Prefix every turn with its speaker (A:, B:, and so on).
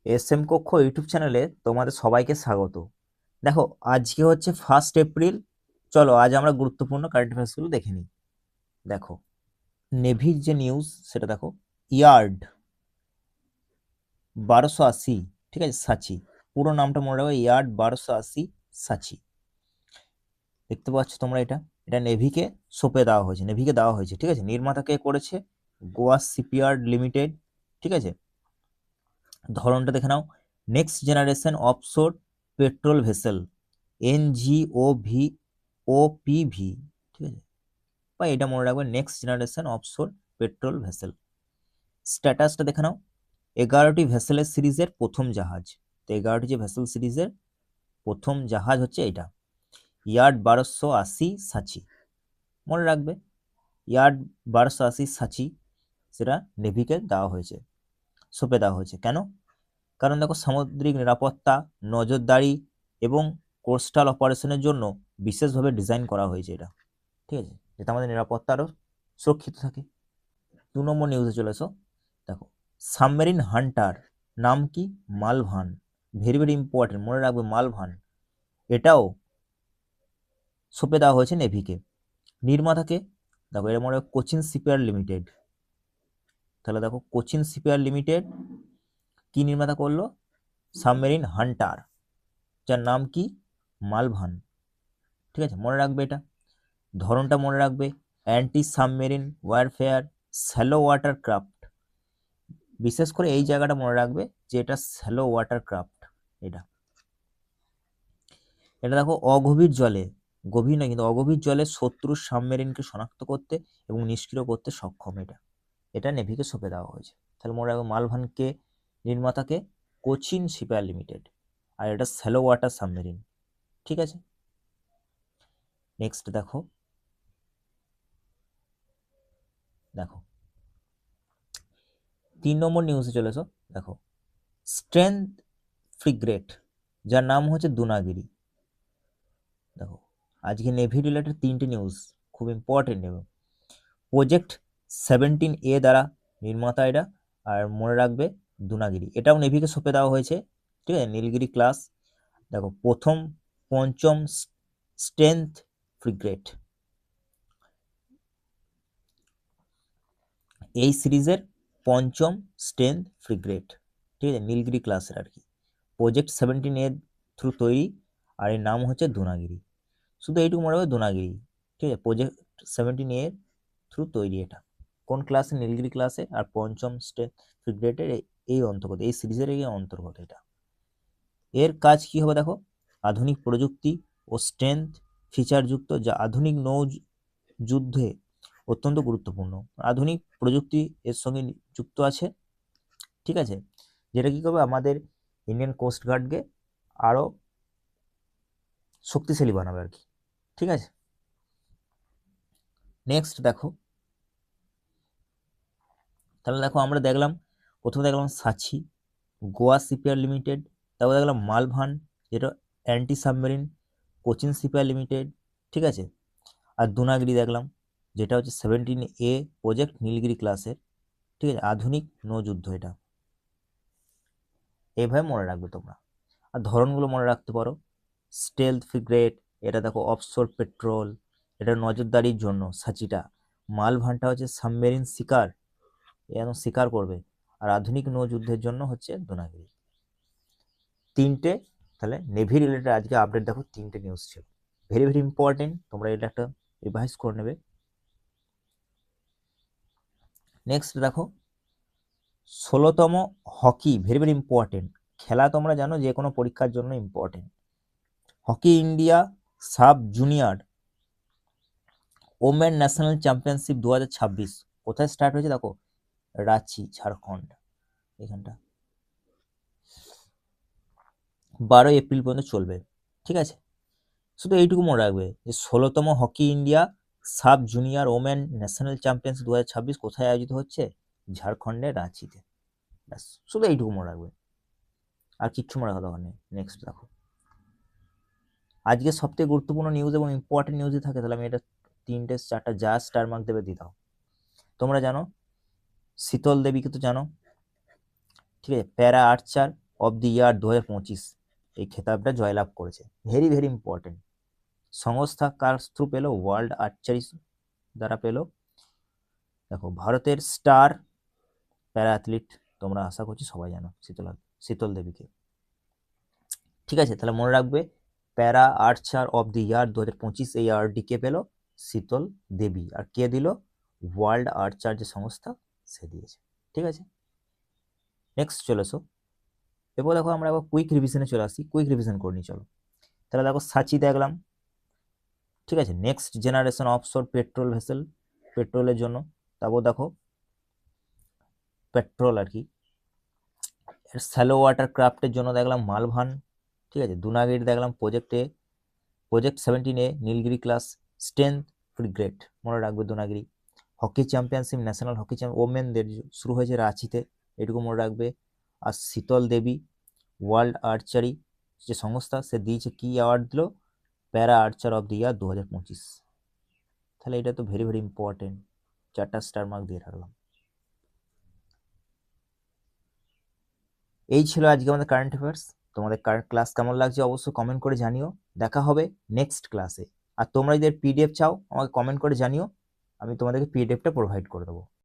A: SM কক্ষ YouTube চ্যানেলে তোমাদের সবাইকে স্বাগত। দেখো, আজকে হচ্ছে 1 এপ্রিল। চলো আজ আমরা গুরুত্বপূর্ণ কারেন্ট অ্যাফেয়ার্সগুলো দেখে নিই। দেখো, নেভির যে নিউজ সেটা দেখো। ইয়ার্ড 1280, ঠিক আছে, সাচি। পুরো নামটা মনে রাখবে, ইয়ার্ড 1280 সাচি। দেখতে পাচ্ছ তোমরা, এটা এটা নেভিকে সঁপে দেওয়া হয়েছে, নেভিকে দেওয়া হয়েছে, ঠিক আছে। নির্মাতা কে করেছে? গোয়া শিপইয়ার্ড লিমিটেড, ঠিক আছে। ধরনটা দেখে নাও, next generation offshore patrol vessel, NGOV OPV, ঠিক আছে। বা এটা মনে রাখবে, next generation offshore patrol vessel. স্ট্যাটাসটা দেখে নাও, 11টি ভেসেলের সিরিজের প্রথম জাহাজ। তো 11টি যে ভেসেল সিরিজের প্রথম জাহাজ হচ্ছে এটা, ইয়ার্ড 1280 সাচি। মনে রাখবে, ইয়ার্ড 1280 সাচি, সেটা নেভিকে দেওয়া হয়েছে, সঁপে দেওয়া হয়েছে। কেন? কারণ দেখো, সামুদ্রিক নিরাপত্তা, নজরদারি এবং কোস্টাল অপারেশনের জন্য বিশেষভাবে ডিজাইন করা হয়েছে এটা, ঠিক আছে, যাতে আমাদের নিরাপত্তা আরও সুরক্ষিত থাকে। 2 নম্বর নিউজে চলে এসো। দেখো, সাবমেরিন হান্টার নাম কি? মালভান। ভেরি ভেরি ইম্পর্টেন্ট, মনে রাখবে মালভান। এটাও সঁপে দেওয়া হয়েছে নেভিকে। নির্মাতাকে দেখো, এর মনে হয় কোচিন শিপইয়ার্ড লিমিটেড। তাহলে দেখো, কোচিন শিপইয়ার্ড লিমিটেড কি নির্মাতা করলো? সাবমেরিন হান্টার, যার নাম কি? মালভান, ঠিক আছে, মনে রাখবে এটা। ধরনটা মনে রাখবে, anti submarine warfare shallow water craft. বিশেষ করে এই জায়গাটা মনে রাখবে যে এটা স্যালো ওয়াটার ক্রাফট। এটা এটা দেখো, অগভীর জলে, গভীর নয় কিন্তু অগভীর জলে শত্রুর সাবমেরিনকে শনাক্ত করতে এবং নিষ্ক্রিয় করতে সক্ষম। এটা এটা নেভিকে সঁপে দেওয়া হয়েছে। তাহলে মনে রাখবে, মালভানকে নির্মাতাকে কোচিন শিপইয়ার্ড লিমিটেড, আর এটা স্যালো ওয়াটার সাবমেরিন, ঠিক আছে। নেক্সট দেখো, দেখো 3 নম্বর নিউজে চলে এসো। দেখো, স্ট্রেংথ ফ্রিগেট, যার নাম হচ্ছে দুনাগিরি। দেখো, আজকে নেভি রিলেটেড 3টে নিউজ খুব ইম্পর্টেন্ট। এবং প্রজেক্ট 17A দ্বারা নির্মাতা এটা, আর মনে রাখবে দুনাগিরি, এটাও নেভিকে সঁপে দেওয়া হয়েছে, ঠিক আছে, নীলগিরি ক্লাস। দেখো, পঞ্চম স্ট্রেংথ ফ্রিগেট, এই সিরিজের পঞ্চম স্ট্রেংথ ফ্রিগেট, ঠিক আছে, নীলগিরি ক্লাসের আর কি। প্রজেক্ট 17A থ্রু তৈরি, আর এর নাম হচ্ছে দুনাগিরি। শুধু এইটুকু মনে রাখবে, দুনাগিরি, ঠিক আছে, প্রজেক্ট 17A থ্রু তৈরি। এটা কোন ক্লাসে? নীলগিরি ক্লাসে, আর পঞ্চম স্ট্রেংথ ফ্রিগেটের এই অন্তর্গত, এই সিরিজের এই অন্তর্গত এটা। এর কাজ কি হবে দেখো, আধুনিক প্রযুক্তি ও স্ট্রেংথ ফিচারযুক্ত, যা আধুনিক নৌ যুদ্ধে অত্যন্ত গুরুত্বপূর্ণ। আধুনিক প্রযুক্তি এর সঙ্গে যুক্ত আছে, ঠিক আছে, যেটা কি করবে আমাদের ইন্ডিয়ান কোস্ট গার্ডকে আরও শক্তিশালী বানাবে আর কি, ঠিক আছে। নেক্সট দেখো, তাহলে দেখো আমরা দেখলাম, প্রথমে দেখলাম সাচি, গোয়া শিপইয়ার্ড লিমিটেড, তারপর দেখলাম মালভান, যেটা anti submarine, Cochin shipyard limited, ঠিক আছে। আর দুনাগিরি দেখলাম, যেটা হচ্ছে 17A প্রজেক্ট নীলগিরি ক্লাসের, ঠিক আছে, আধুনিক নৌযুদ্ধ এটা। এইভাবে মনে রাখবে তোমরা। আর ধরনগুলো মনে রাখতে পারো, স্টেলথ ফ্রিগেট, এটা দেখো অফশোর পেট্রোল, এটা নজরদারির জন্য সাচিটা। মালভানটা হচ্ছে সাবমেরিন শিকার, এরকম শিকার করবে। আর আধুনিক নৌযুদ্ধের জন্য হচ্ছে দুনাগিরি। 3টে তাহলে নেভি রিলেটেড আজকে আপডেট দেখো, 3টে নিউজ ছিল, ভেরি ভেরি ইম্পর্টেন্ট, তোমরা এটা একটা রিভাইজ করে নেবে। নেক্সট দেখো, 16তম হকি, ভেরি ভেরি ইম্পর্টেন্ট খেলা, তোমরা জানো যে কোনো পরীক্ষার জন্য important. Hockey India sub junior women national championship 2026 কোথায় স্টার্ট হয়েছে দেখো, রাঁচি, ঝাড়খণ্ড। এখানটা 12 এপ্রিল পর্যন্ত চলবে, ঠিক আছে। শুধু এইটুকু মনে রাখবে যে 16তম hockey India sub junior women national championship 2026 কোথায় আয়োজিত হচ্ছে? ঝাড়খণ্ডের রাঁচিতে। ব্যাস, শুধু এইটুকু মনে রাখবে, আর কিচ্ছু মনে রাখা দরকার নেই। নেক্সট দেখো, আজকে সবথেকে গুরুত্বপূর্ণ নিউজ এবং ইম্পর্টেন্ট নিউজই থাকে, তাহলে আমি এটা 3টে 4টা যা স্টার মার্ক দেবে দিয়ে দাও। তোমরা জানো শীতল দেবীকে তো জানো, ঠিক আছে, প্যারা আর্চার অফ দি ইয়ার 2025 এই খেতাবটা জয়লাভ করেছে। Very very important. সংস্থা কার থ্রু পেলো? ওয়ার্ল্ড আর্চারি দ্বারা পেলো। দেখো ভারতের স্টার প্যারা অ্যাথলিট তোমরা আশা করছি সবাই জানো, শীতল দেবীকে। ঠিক আছে, তাহলে মনে রাখবে প্যারা আর্চার অফ দি ইয়ার 2025 এই অ্যাওয়ার্ডটি কে পেল? শীতল দেবী। আর কে দিল? ওয়ার্ল্ড আর্চার যে সংস্থা সে দিয়েছে। ঠিক আছে, নেক্সট চলে এসো। এরপর দেখো আমরা আবার কুইক রিভিশনে চলে আসি, কুইক রিভিশন করে নিই চলো। তাহলে দেখো সাচি দেখলাম, ঠিক আছে। Next generation offshore patrol vessel, পেট্রোলের জন্য। তারপর দেখো পেট্রোল আর কি, স্যালো ওয়াটার ক্রাফটের জন্য দেখলাম মালভান, ঠিক আছে। দুনাগিরি দেখলাম project 17A Nilgiri class stealth frigate, মনে রাখবে Dunagiri. Hockey championship, national hockey ওমেনদের শুরু হয়েছে রাঁচিতে, এটুকু মনে রাখবে। আর শীতল দেবী ওয়ার্ল্ড আর্চারি যে সংস্থা সে দিয়েছে কি অ্যাওয়ার্ড দিল? প্যারা আর্চার অফ দি ইয়ার 2025। তাহলে এটা তো ভেরি ভেরি ইম্পর্টেন্ট, 4টা স্টার মার্ক দিয়ে রাখলাম। এই ছিল আজকে আমাদের কারেন্ট অ্যাফেয়ার্স। তোমাদের ক্লাস কেমন লাগছে অবশ্যই কমেন্ট করে জানিও। দেখা হবে নেক্সট ক্লাসে। আর তোমরা যদি পিডিএফ চাও আমাকে কমেন্ট করে জানিও, আমি তোমাদেরকে পিডিএফটা প্রোভাইড করে দেবো।